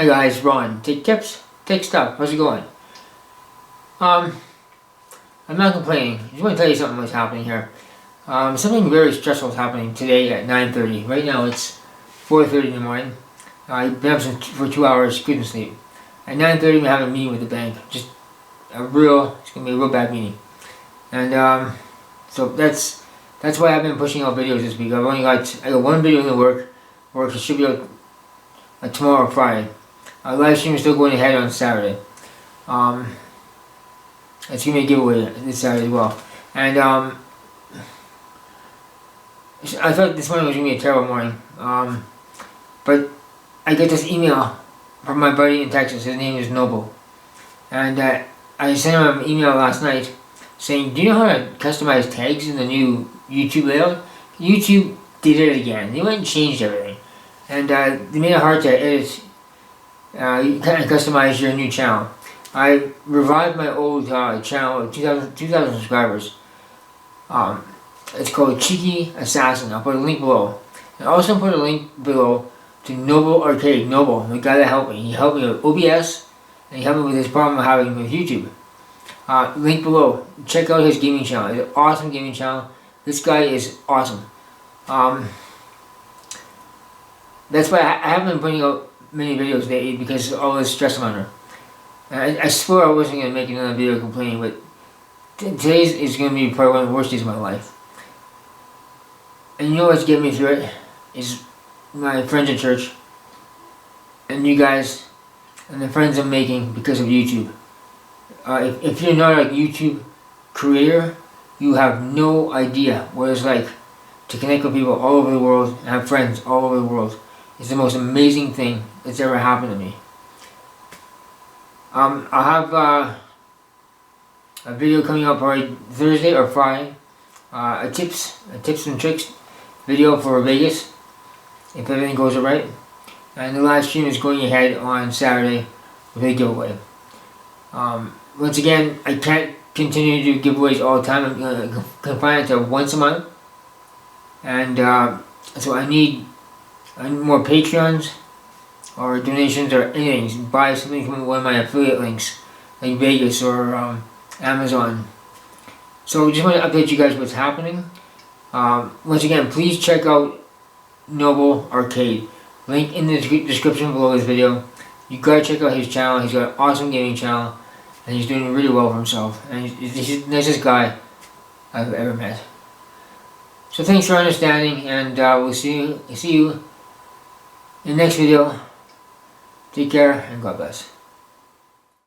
Hi guys, Ron. Take tips, take stuff. How's it going? I'm not complaining. I just want to tell you something that's happening here. Something very stressful is happening today at 9:30. Right now it's 4:30 in the morning. I've been up for 2 hours, couldn't sleep. At 9:30 I'm having a meeting with the bank. Just it's gonna be a real bad meeting. And so that's why I've been pushing out videos this week. I got one video in the work. It should be out tomorrow or Friday. Live stream is still going ahead on Saturday. It's gonna be a giveaway this Saturday as well. And I thought this morning was gonna be a terrible morning. But I get this email from my buddy in Texas. His name is Noble, and I sent him an email last night saying, "Do you know how to customize tags in the new YouTube layout?" YouTube did it again. They went and changed everything, and they made it hard to edit. You can customize your new channel. I revived my old channel with 2,000 subscribers. It's called Cheeky Assassin. I'll put a link below. And also put a link below to Noble Arcade. Noble, the guy that helped me. He helped me with OBS, and he helped me with this problem I'm having with YouTube. Link below. Check out his gaming channel. It's an awesome gaming channel. This guy is awesome. That's why I haven't been putting out many videos lately because of all this stress I'm under. I swore I wasn't going to make another video complaining, but today's is going to be probably one of the worst days of my life. And you know what's getting me through it? Is my friends in church, and you guys, and the friends I'm making because of YouTube. If you're not a YouTube creator, you have no idea what it's like to connect with people all over the world and have friends all over the world. It's the most amazing thing that's ever happened to me. I'll have a video coming up probably Thursday or Friday. A tips and tricks video for Vegas, if everything goes alright. And the live stream is going ahead on Saturday with a giveaway. Once again, I can't continue to do giveaways all the time. I'm going to confine it to once a month. And so I need more Patreons or donations or anything. Buy something from one of my affiliate links like Vegas or Amazon. So just want to update you guys what's happening. Once again, please check out Noble Arcade. Link in the description below this video. You gotta check out his channel. He's got an awesome gaming channel, and he's doing really well for himself. And he's the nicest guy I've ever met. So thanks for understanding, and we'll see you in the next video. Take care, and God bless.